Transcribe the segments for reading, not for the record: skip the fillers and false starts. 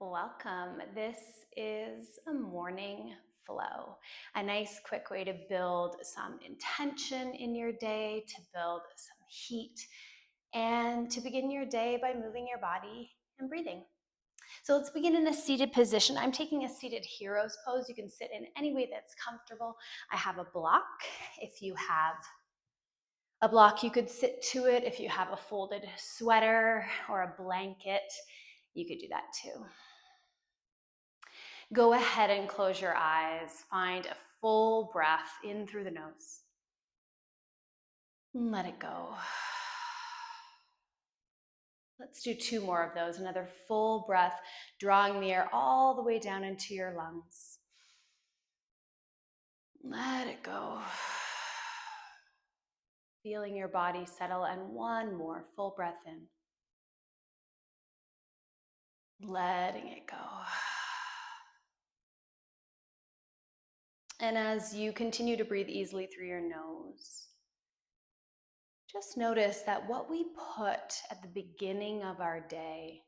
Welcome. This is a morning flow, a nice quick way to build some intention in your day, to build some heat, and to begin your day by moving your body and breathing. So let's begin in a seated position. I'm taking a seated hero's pose. You can sit in any way that's comfortable. I have a block. If you have a block, you could sit to it. If you have a folded sweater or a blanket, you could do that too. Go ahead and close your eyes. Find a full breath in through the nose. Let it go. Let's do two more of those. Another full breath, drawing the air all the way down into your lungs. Let it go. Feeling your body settle, and one more full breath in. Letting it go. And as you continue to breathe easily through your nose, just notice that what we put at the beginning of our day,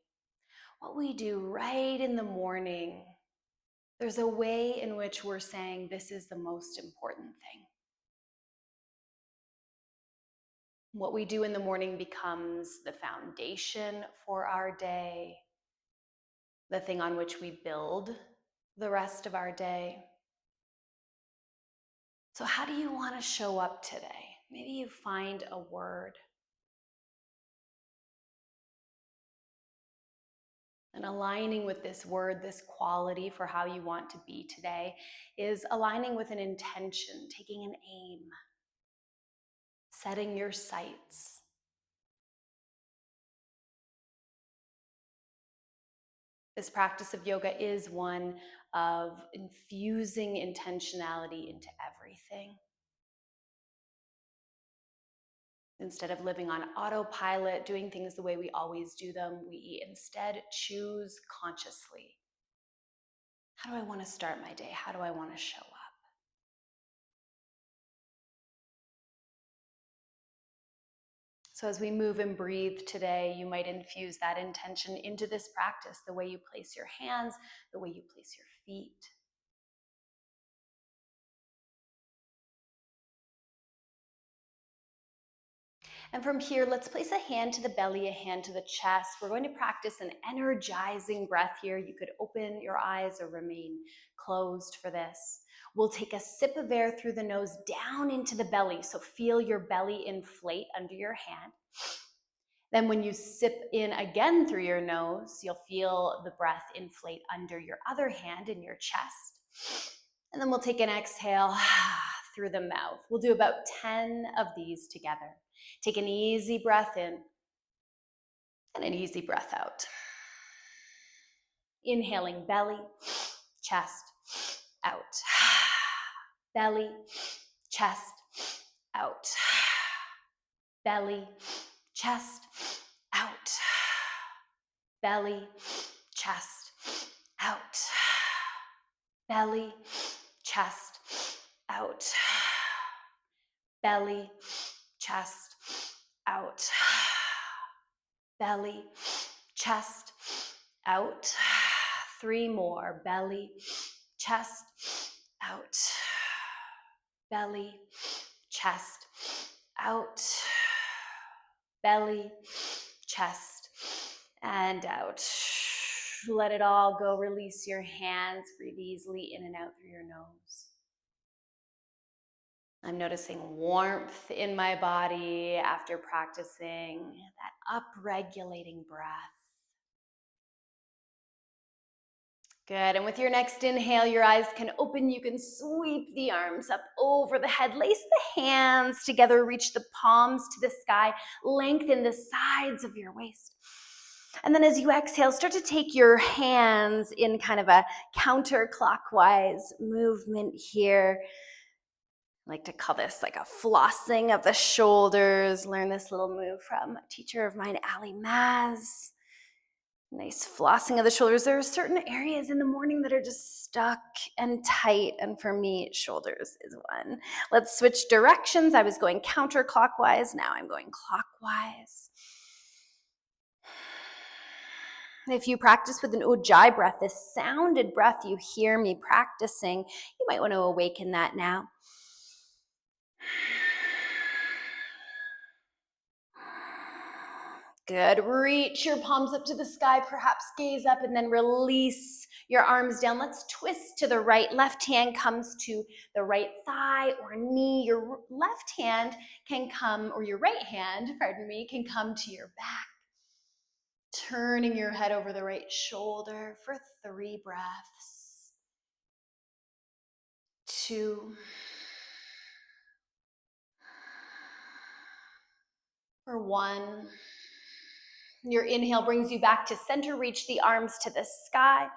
what we do right in the morning, there's a way in which we're saying this is the most important thing. What we do in the morning becomes the foundation for our day, the thing on which we build the rest of our day. So how do you want to show up today? Maybe you find a word. And aligning with this word, this quality for how you want to be today, is aligning with an intention, taking an aim, setting your sights. This practice of yoga is one of infusing intentionality into everything. Instead of living on autopilot, doing things the way we always do them, we instead choose consciously. How do I want to start my day? How do I want to show up? So as we move and breathe today, you might infuse that intention into this practice, the way you place your hands, the way you place your feet. And from here, let's place a hand to the belly, a hand to the chest. We're going to practice an energizing breath here. You could open your eyes or remain closed for this. We'll take a sip of air through the nose down into the belly. So feel your belly inflate under your hand. Then when you sip in again through your nose, you'll feel the breath inflate under your other hand in your chest. And then we'll take an exhale through the mouth. We'll do about 10 of these together. Take an easy breath in and an easy breath out. Inhaling belly, chest, out. Belly, chest, out. Belly, chest, out. Belly, chest, out. Belly, chest, out. Belly, chest, out. Belly, chest, out. 3 more. Belly, chest, out. Belly, chest, out. Belly, chest, and out. Let it all go. Release your hands. Breathe easily in and out through your nose. I'm noticing warmth in my body after practicing that up-regulating breath. Good, and with your next inhale, your eyes can open. You can sweep the arms up over the head. Lace the hands together, reach the palms to the sky. Lengthen the sides of your waist. And then as you exhale, start to take your hands in kind of a counterclockwise movement here. I like to call this like a flossing of the shoulders. Learn this little move from a teacher of mine, Ali Maz. Nice flossing of the shoulders. There are certain areas in the morning that are just stuck and tight, and for me, shoulders is one. Let's switch directions. I was going counterclockwise. Now I'm going clockwise. If you practice with an Ujjayi breath, this sounded breath you hear me practicing, you might want to awaken that now. Good. Reach your palms up to the sky, perhaps gaze up and then release your arms down. Let's twist to the right. Left hand comes to the right thigh or knee. Your left hand can come, or your right hand, pardon me, can come to your back. Turning your head over the right shoulder for 3 breaths. 2. For 1. Your inhale brings you back to center. Reach the arms to the sky.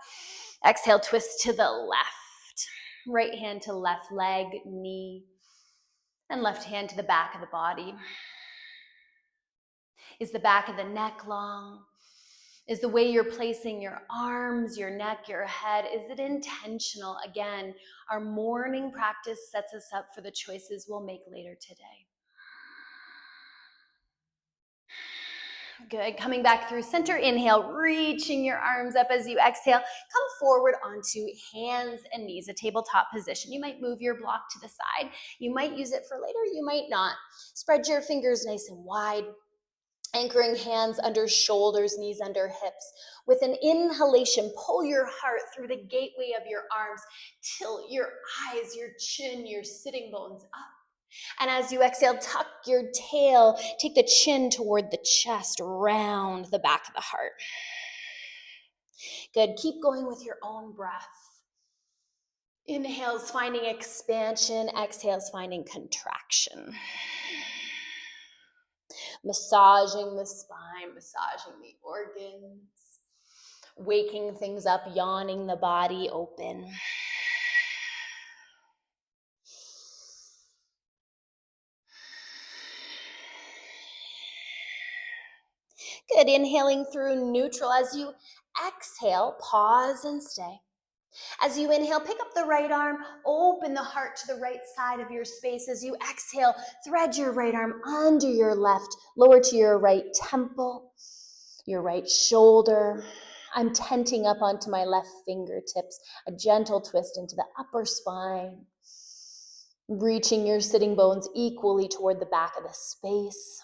Exhale, twist to the left. Right hand to left leg, knee, and left hand to the back of the body. Is the back of the neck long? Is the way you're placing your arms, your neck, your head, is it intentional? Again, our morning practice sets us up for the choices we'll make later today. Good. Coming back through center, inhale, reaching your arms up as you exhale. Come forward onto hands and knees, a tabletop position. You might move your block to the side. You might use it for later, you might not. Spread your fingers nice and wide. Anchoring hands under shoulders, knees under hips. With an inhalation, pull your heart through the gateway of your arms. Tilt your eyes, your chin, your sitting bones up. And as you exhale, tuck your tail. Take the chin toward the chest, round the back of the heart. Good. Keep going with your own breath. Inhales finding expansion, exhales finding contraction. Massaging the spine, massaging the organs, waking things up, yawning the body open. Good. Inhaling through neutral. As you exhale, pause and stay. As you inhale, pick up the right arm, open the heart to the right side of your space. As you exhale, thread your right arm under your left, lower to your right temple, your right shoulder. I'm tenting up onto my left fingertips, a gentle twist into the upper spine, reaching your sitting bones equally toward the back of the space.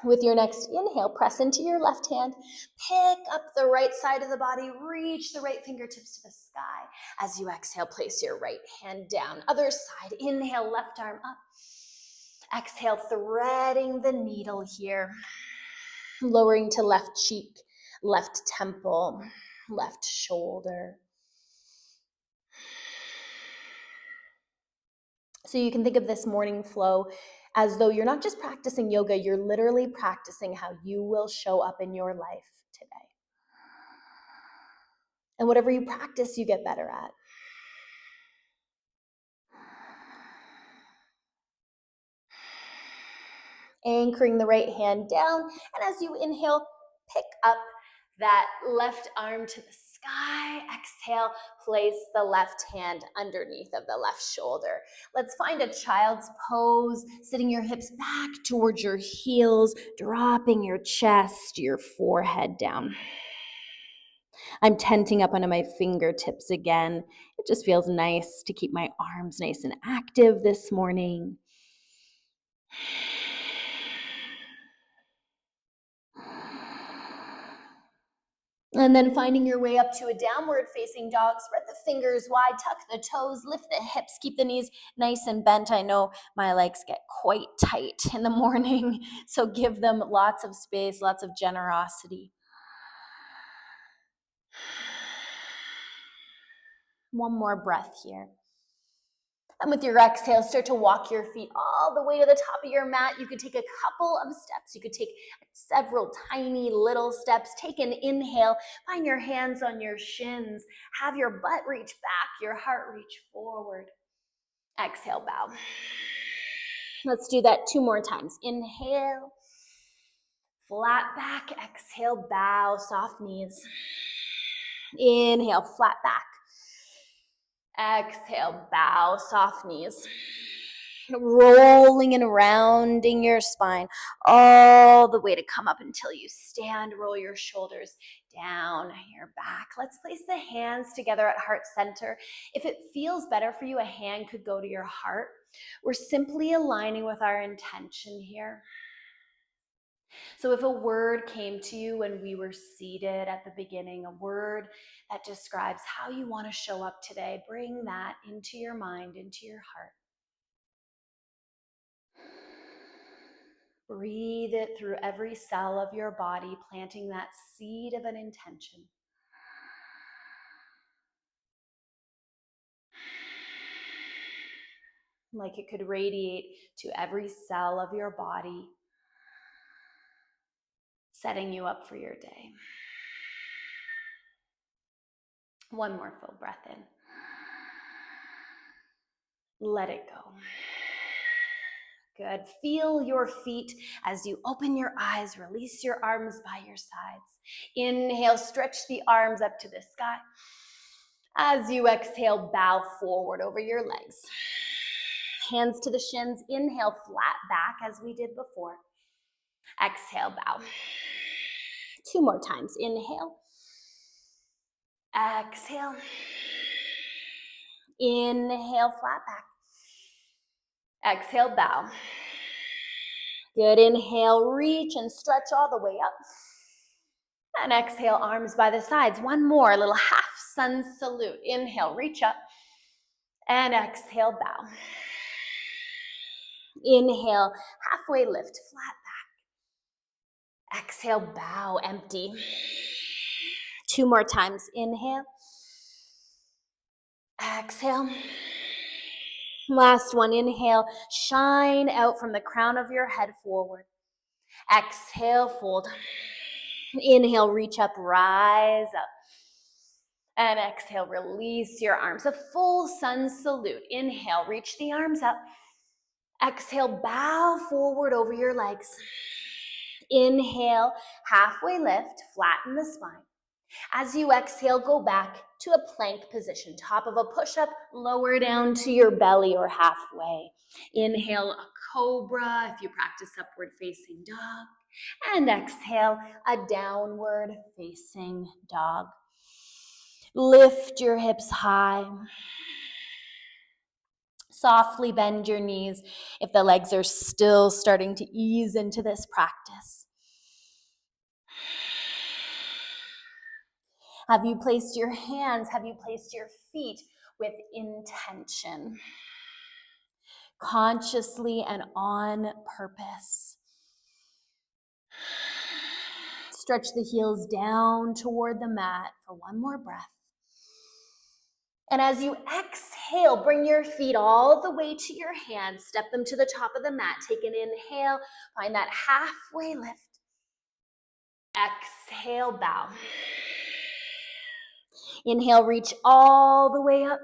With your next inhale, press into your left hand, pick up the right side of the body, reach the right fingertips to the sky. As you exhale, place your right hand down. Other side, inhale, left arm up. Exhale, threading the needle here. Lowering to left cheek, left temple, left shoulder. So you can think of this morning flow as though you're not just practicing yoga, you're literally practicing how you will show up in your life today. And whatever you practice, you get better at. Anchoring the right hand down, and as you inhale, pick up that left arm to the sky. Exhale, place the left hand underneath of the left shoulder. Let's find a child's pose, sitting your hips back towards your heels, dropping your chest, your forehead down. I'm tenting up onto my fingertips again. It just feels nice to keep my arms nice and active this morning. And then finding your way up to a downward facing dog. Spread the fingers wide, tuck the toes, lift the hips, keep the knees nice and bent. I know my legs get quite tight in the morning, so give them lots of space, lots of generosity. One more breath here. And with your exhale, start to walk your feet all the way to the top of your mat. You could take a couple of steps. You could take several tiny little steps. Take an inhale. Find your hands on your shins. Have your butt reach back, your heart reach forward. Exhale, bow. Let's do that 2 more times. Inhale, flat back. Exhale, bow, soft knees. Inhale, flat back. Exhale, bow, soft knees. Rolling and rounding your spine all the way to come up until you stand. Roll your shoulders down your back. Let's place the hands together at heart center. If it feels better for you, a hand could go to your heart. We're simply aligning with our intention here. So if a word came to you when we were seated at the beginning, a word that describes how you want to show up today, bring that into your mind, into your heart. Breathe it through every cell of your body, planting that seed of an intention. Like it could radiate to every cell of your body, setting you up for your day. One more full breath in. Let it go. Good. Feel your feet as you open your eyes, release your arms by your sides. Inhale, stretch the arms up to the sky. As you exhale, bow forward over your legs. Hands to the shins. Inhale, flat back as we did before. Exhale, bow. 2 more times. Inhale. Exhale. Inhale, flat back. Exhale, bow. Good. Inhale, reach and stretch all the way up. And exhale, arms by the sides. One more, a little half sun salute. Inhale, reach up. And exhale, bow. Inhale, halfway lift, flat back. Exhale, bow, empty. 2 more times. Inhale. Exhale. Last one. Inhale, shine out from the crown of your head forward. Exhale, fold. Inhale, reach up, rise up. And exhale, release your arms. A full sun salute. Inhale, reach the arms up. Exhale, bow forward over your legs. Inhale, halfway lift, flatten the spine. As you exhale, go back to a plank position. Top of a push-up, lower down to your belly or halfway. Inhale, a cobra if you practice upward facing dog. And exhale, a downward facing dog. Lift your hips high. Softly bend your knees if the legs are still starting to ease into this practice. Have you placed your hands, have you placed your feet with intention? Consciously and on purpose. Stretch the heels down toward the mat for one more breath. And as you exhale, bring your feet all the way to your hands. Step them to the top of the mat. Take an inhale. Find that halfway lift. Exhale, bow. Inhale, reach all the way up.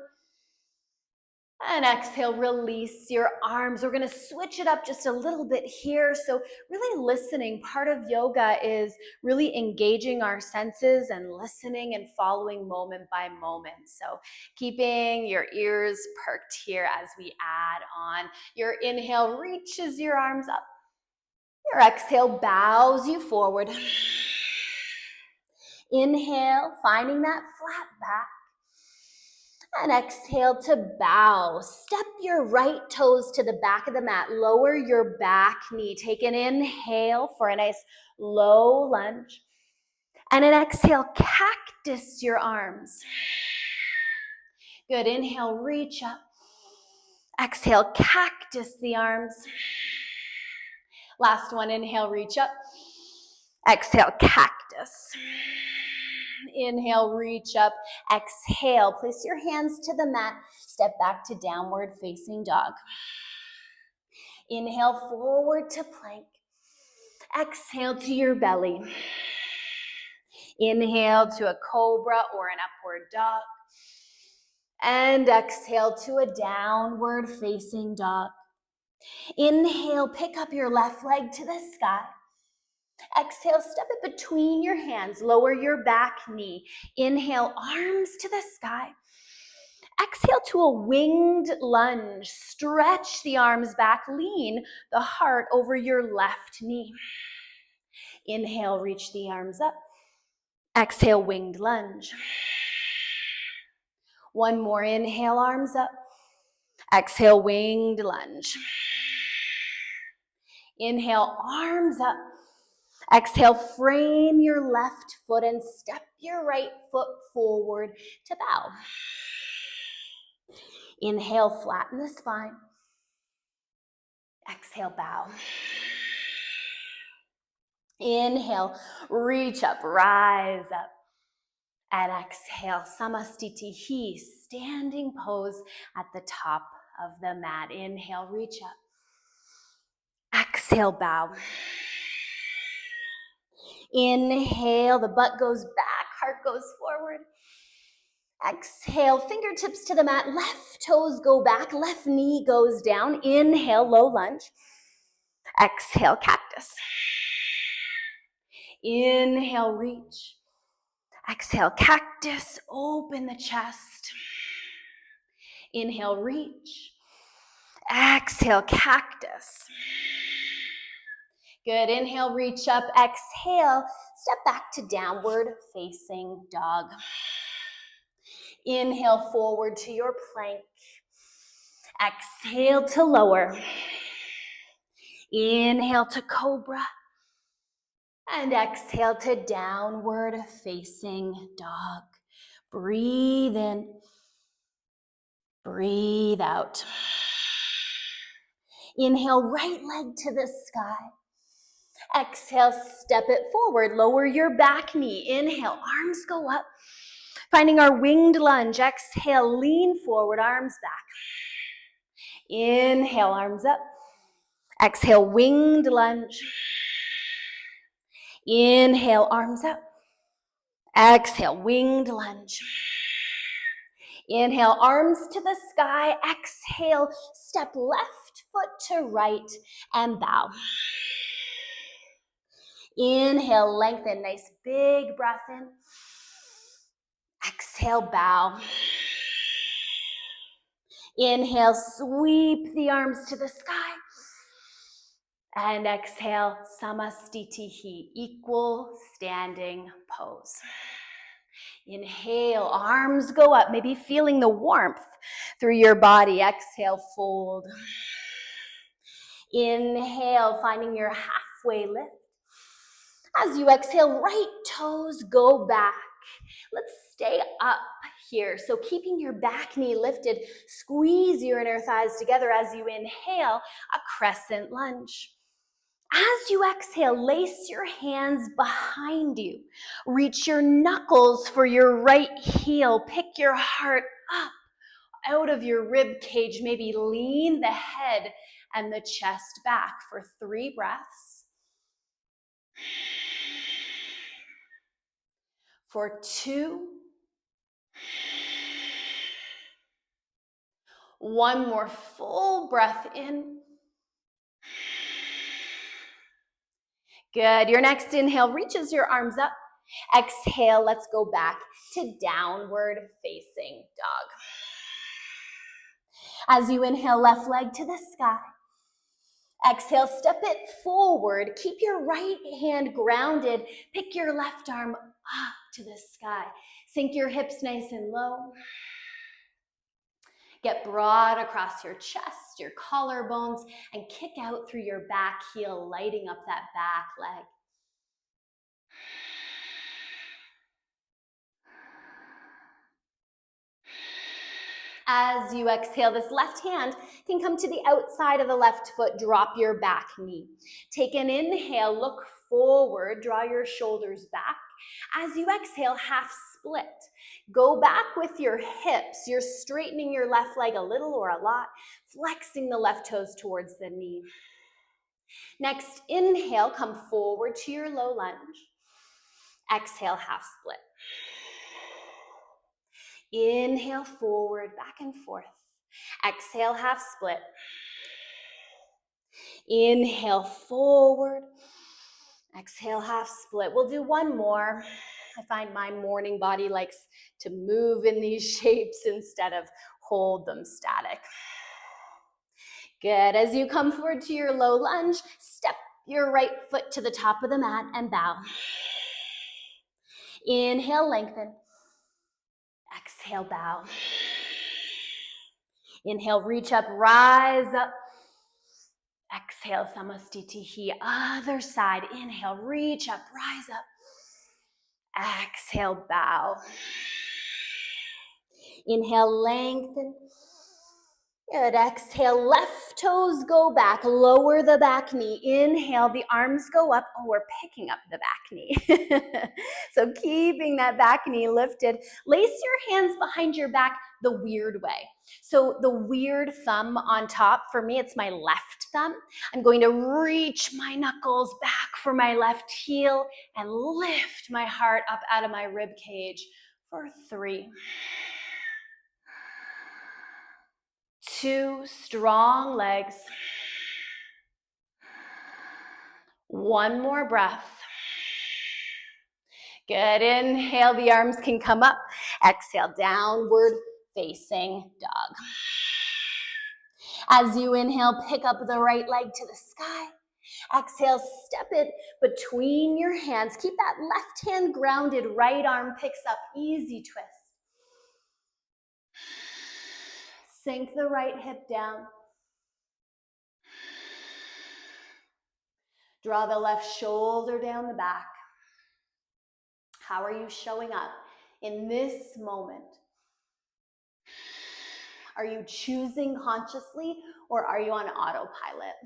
And exhale, release your arms. We're going to switch it up just a little bit here. So really listening. Part of yoga is really engaging our senses and listening and following moment by moment. So keeping your ears perked here as we add on. Your inhale reaches your arms up. Your exhale bows you forward. Inhale, finding that flat back. And exhale to bow. Step your right toes to the back of the mat. Lower your back knee. Take an inhale for a nice low lunge. And an exhale, cactus your arms. Good. Inhale, reach up. Exhale, cactus the arms. Last one, inhale, reach up. Exhale, cactus. Inhale, reach up. Exhale, place your hands to the mat. Step back to downward facing dog. Inhale, forward to plank. Exhale to your belly. Inhale to a cobra or an upward dog. And exhale to a downward facing dog. Inhale, pick up your left leg to the sky. Exhale, step it between your hands. Lower your back knee. Inhale, arms to the sky. Exhale to a winged lunge. Stretch the arms back. Lean the heart over your left knee. Inhale, reach the arms up. Exhale, winged lunge. One more. Inhale, arms up. Exhale, winged lunge. Inhale, arms up. Exhale, frame your left foot and step your right foot forward to bow. Inhale, flatten the spine. Exhale, bow. Inhale, reach up, rise up. And exhale, Samastitihi, standing pose at the top of the mat. Inhale, reach up. Exhale, bow. Inhale, the butt goes back, heart goes forward. Exhale, fingertips to the mat, left toes go back, left knee goes down. Inhale, low lunge. Exhale, cactus. Inhale, reach. Exhale, cactus, open the chest. Inhale, reach. Exhale, cactus. Good, inhale, reach up. Exhale, step back to downward facing dog. Inhale, forward to your plank. Exhale to lower. Inhale to cobra. And exhale to downward facing dog. Breathe in. Breathe out. Inhale, right leg to the sky. Exhale, step it forward. Lower your back knee. Inhale, arms go up. Finding our winged lunge. Exhale, lean forward, arms back. Inhale, arms up. Exhale, winged lunge. Inhale, arms up. Exhale, winged lunge. Inhale, arms to the sky. Exhale, step left foot to right and bow. Inhale, lengthen, nice big breath in. Exhale, bow. Inhale, sweep the arms to the sky. And exhale, Samastitihi, equal standing pose. Inhale, arms go up, maybe feeling the warmth through your body. Exhale, fold. Inhale, finding your halfway lift. As you exhale, right toes go back. Let's stay up here. So keeping your back knee lifted, squeeze your inner thighs together as you inhale, a crescent lunge. As you exhale, lace your hands behind you. Reach your knuckles for your right heel. Pick your heart up out of your rib cage. Maybe lean the head and the chest back for 3 breaths. For 2. 1 more full breath in. Good. Your next inhale reaches your arms up. Exhale, let's go back to downward facing dog. As you inhale, left leg to the sky. Exhale, step it forward. Keep your right hand grounded. Pick your left arm up to the sky. Sink your hips nice and low. Get broad across your chest, your collarbones, and kick out through your back heel, lighting up that back leg. As you exhale, this left hand can come to the outside of the left foot. Drop your back knee. Take an inhale, look forward, draw your shoulders back. As you exhale, half split. Go back with your hips. You're straightening your left leg a little or a lot, flexing the left toes towards the knee. Next, inhale, come forward to your low lunge. Exhale, half split. Inhale, forward, back and forth. Exhale, half split. Inhale, forward. Exhale, half split. We'll do 1 more. I find my morning body likes to move in these shapes instead of hold them static. Good. As you come forward to your low lunge, step your right foot to the top of the mat and bow. Inhale, lengthen. Exhale, bow. Inhale, reach up, rise up. Exhale, Samastitihi. Other side. Inhale, reach up, rise up. Exhale, bow. Inhale, lengthen. Good. Exhale, left toes go back. Lower the back knee. Inhale, the arms go up. Oh, we're picking up the back knee. So keeping that back knee lifted. Lace your hands behind your back the weird way. So the weird thumb on top, for me, it's my left thumb. I'm going to reach my knuckles back for my left heel and lift my heart up out of my rib cage for 3. 2 strong legs. 1 more breath. Good. Inhale, the arms can come up. Exhale, downward facing dog. As you inhale, pick up the right leg to the sky. Exhale, step it between your hands. Keep that left hand grounded, right arm picks up, easy twist. Sink the right hip down. Draw the left shoulder down the back. How are you showing up in this moment? Are you choosing consciously or are you on autopilot?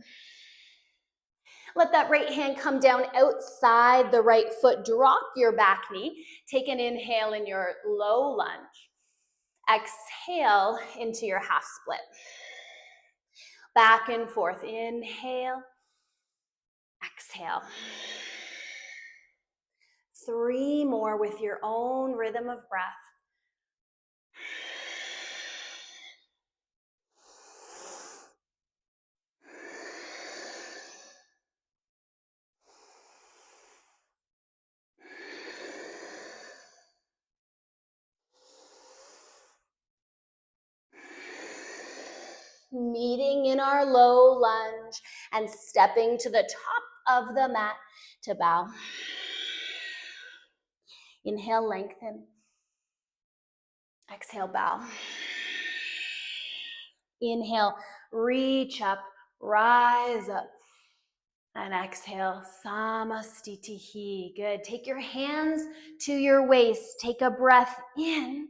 Let that right hand come down outside the right foot. Drop your back knee. Take an inhale in your low lunge. Exhale into your half split. Back and forth. Inhale. Exhale. 3 more with your own rhythm of breath. Meeting in our low lunge and stepping to the top of the mat to bow. Inhale, lengthen. Exhale, bow. Inhale, reach up, rise up. And exhale, Samastitihi. Good. Take your hands to your waist. Take a breath in.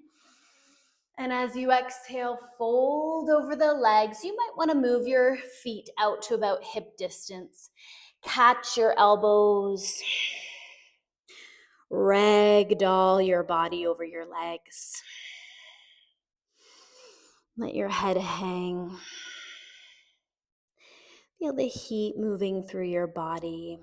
And as you exhale, fold over the legs. You might want to move your feet out to about hip distance. Catch your elbows. Ragdoll your body over your legs. Let your head hang. Feel the heat moving through your body.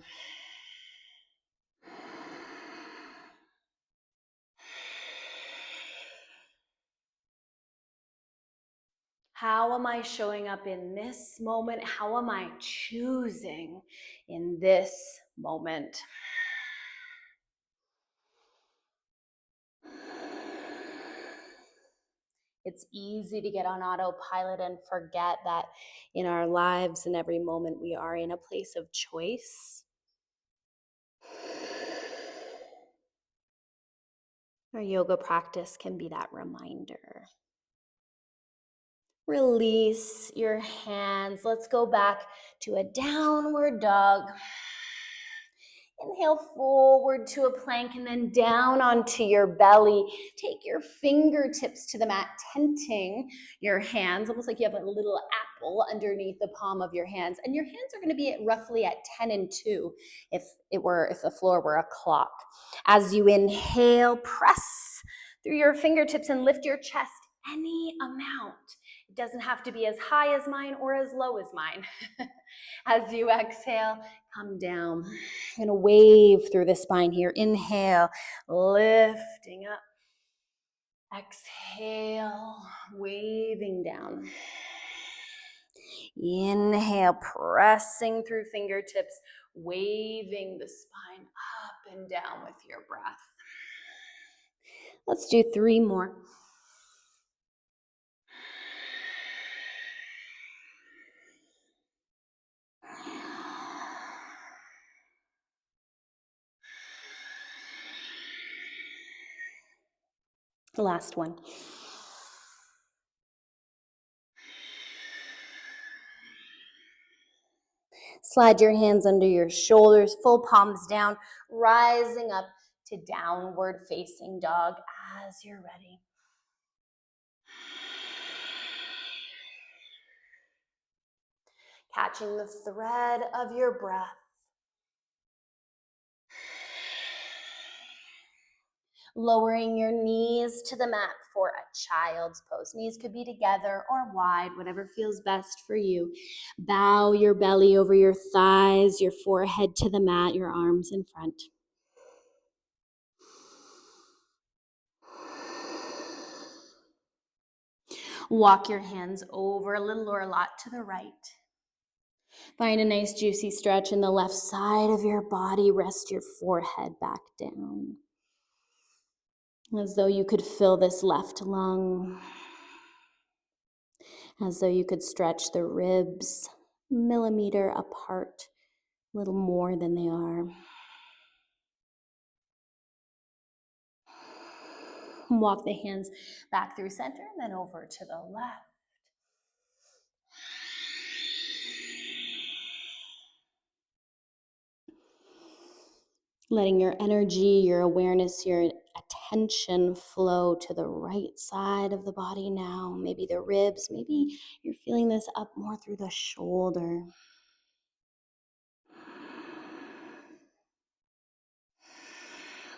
How am I showing up in this moment? How am I choosing in this moment? It's easy to get on autopilot and forget that in our lives and every moment we are in a place of choice. Our yoga practice can be that reminder. Release your hands. Let's go back to a downward dog. Inhale forward to a plank and then down onto your belly. Take your fingertips to the mat, tenting your hands, almost like you have a little apple underneath the palm of your hands. And your hands are going to be roughly at 10 and 2 if the floor were a clock. As you inhale, press through your fingertips and lift your chest any amount. It doesn't have to be as high as mine or as low as mine. As you exhale, come down. I'm going to wave through the spine here. Inhale, lifting up. Exhale, waving down. Inhale, pressing through fingertips, waving the spine up and down with your breath. Let's do 3 more. Last one. Slide your hands under your shoulders, full palms down, rising up to downward facing dog as you're ready. Catching the thread of your breath. Lowering your knees to the mat for a child's pose. Knees could be together or wide, whatever feels best for you. Bow your belly over your thighs, your forehead to the mat, your arms in front. Walk your hands over a little or a lot to the right. Find a nice juicy stretch in the left side of your body. Rest your forehead back down. As though you could fill this left lung. As though you could stretch the ribs a millimeter apart, a little more than they are. Walk the hands back through center and then over to the left. Letting your energy, your awareness, your attention flow to the right side of the body now. Maybe the ribs, maybe you're feeling this up more through the shoulder.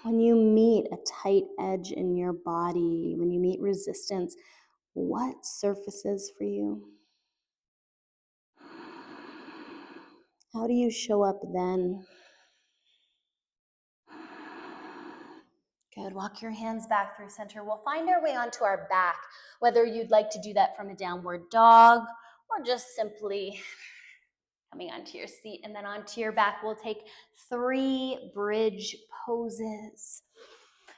When you meet a tight edge in your body, when you meet resistance, what surfaces for you? How do you show up then? Good. Walk your hands back through center. We'll find our way onto our back, whether you'd like to do that from a downward dog or just simply coming onto your seat and then onto your back. We'll take 3 bridge poses.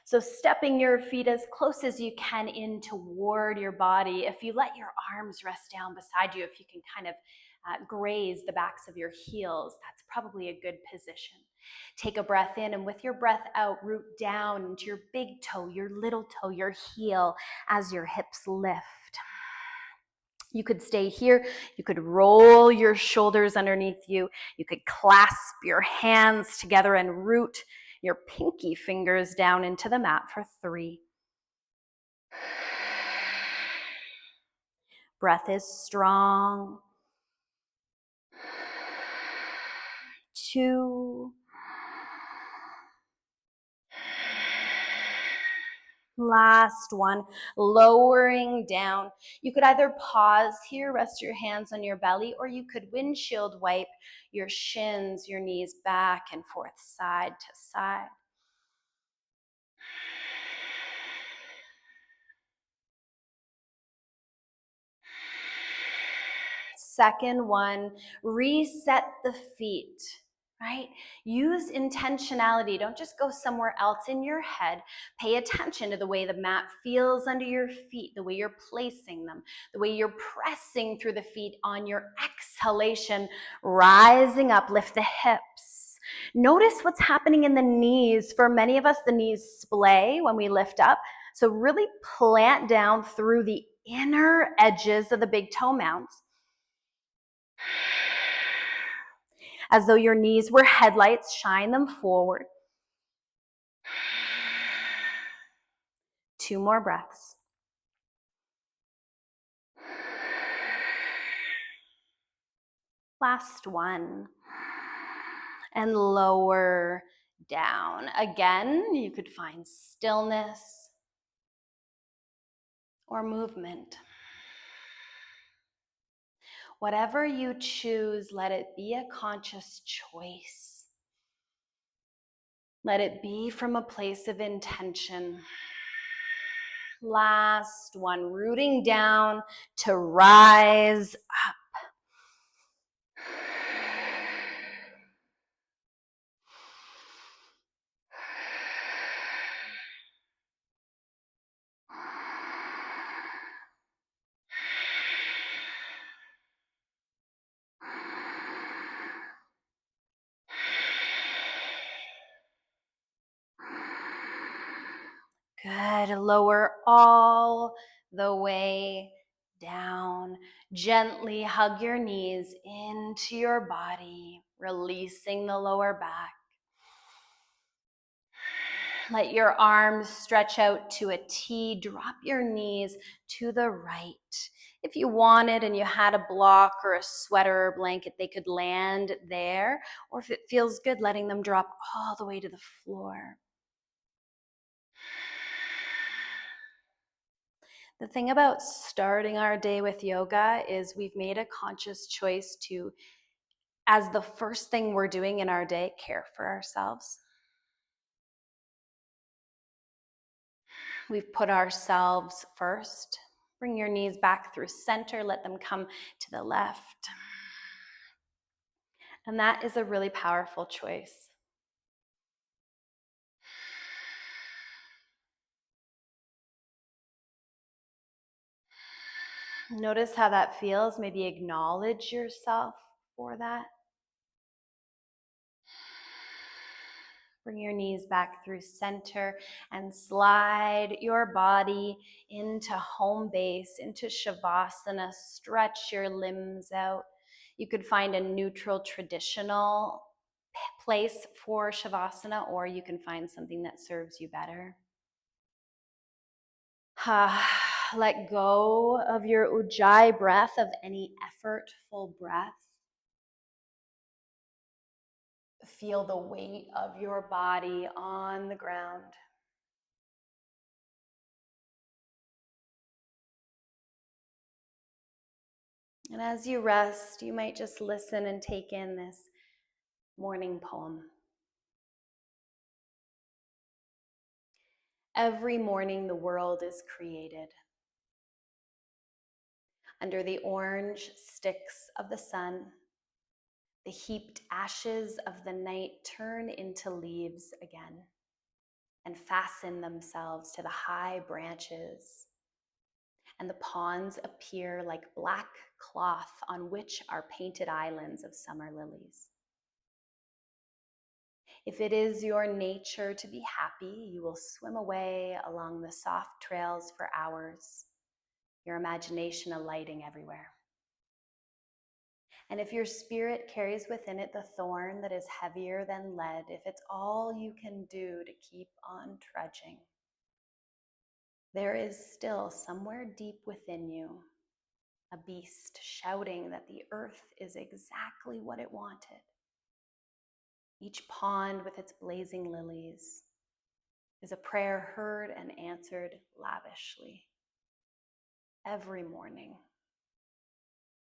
So stepping your feet as close as you can in toward your body. If you let your arms rest down beside you, if you can kind of graze the backs of your heels, that's probably a good position. Take a breath in, and with your breath out, root down into your big toe, your little toe, your heel as your hips lift. You could stay here. You could roll your shoulders underneath you. You could clasp your hands together and root your pinky fingers down into the mat for 3. Breath is strong. 2. Last one, lowering down. You could either pause here, rest your hands on your belly, or you could windshield wipe your shins, your knees back and forth, side to side. Second one, reset the feet, right? Use intentionality. Don't just go somewhere else in your head. Pay attention to the way the mat feels under your feet, the way you're placing them, the way you're pressing through the feet on your exhalation, rising up, lift the hips. Notice what's happening in the knees. For many of us, the knees splay when we lift up. So really plant down through the inner edges of the big toe mounts. As though your knees were headlights, shine them forward. 2 more breaths. Last one. And lower down. Again, you could find stillness or movement. Whatever you choose, let it be a conscious choice. Let it be from a place of intention. Last one, rooting down to rise up. Good. Lower all the way down. Gently hug your knees into your body, releasing the lower back. Let your arms stretch out to a T. Drop your knees to the right. If you wanted and you had a block or a sweater or blanket, they could land there. Or if it feels good, letting them drop all the way to the floor. The thing about starting our day with yoga is we've made a conscious choice to, as the first thing we're doing in our day, care for ourselves. We've put ourselves first. Bring your knees back through center. Let them come to the left. And that is a really powerful choice. Notice how that feels. Maybe acknowledge yourself for that. Bring your knees back through center and slide your body into home base, into Shavasana. Stretch your limbs out. You could find a neutral, traditional place for Shavasana, or you can find something that serves you better. Let go of your Ujjayi breath, of any effortful breath. Feel the weight of your body on the ground. And as you rest, you might just listen and take in this morning poem. Every morning the world is created. Under the orange sticks of the sun, the heaped ashes of the night turn into leaves again and fasten themselves to the high branches. And the ponds appear like black cloth on which are painted islands of summer lilies. If it is your nature to be happy, you will swim away along the soft trails for hours, your imagination alighting everywhere. And if your spirit carries within it the thorn that is heavier than lead, if it's all you can do to keep on trudging, there is still somewhere deep within you a beast shouting that the earth is exactly what it wanted. Each pond with its blazing lilies is a prayer heard and answered lavishly every morning,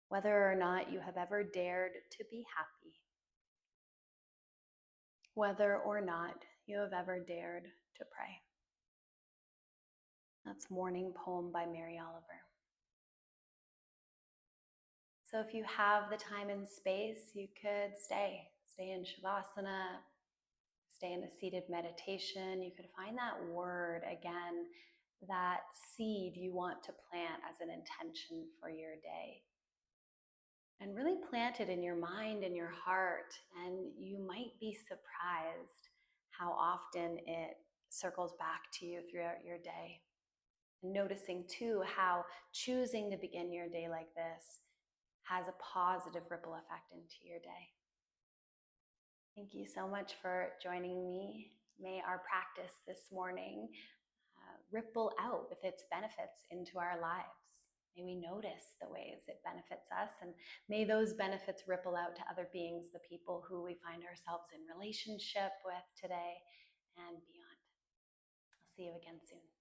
whether or not you have ever dared to be happy, whether or not you have ever dared to pray. That's Morning Poem by Mary Oliver. So if you have the time and space, you could stay in Shavasana, stay in a seated meditation. You could find that word again, that seed you want to plant as an intention for your day. And really plant it in your mind and your heart, and you might be surprised how often it circles back to you throughout your day. And noticing too how choosing to begin your day like this has a positive ripple effect into your day. Thank you so much for joining me. May our practice this morning ripple out with its benefits into our lives. May we notice the ways it benefits us, and may those benefits ripple out to other beings, the people who we find ourselves in relationship with today and beyond. I'll see you again soon.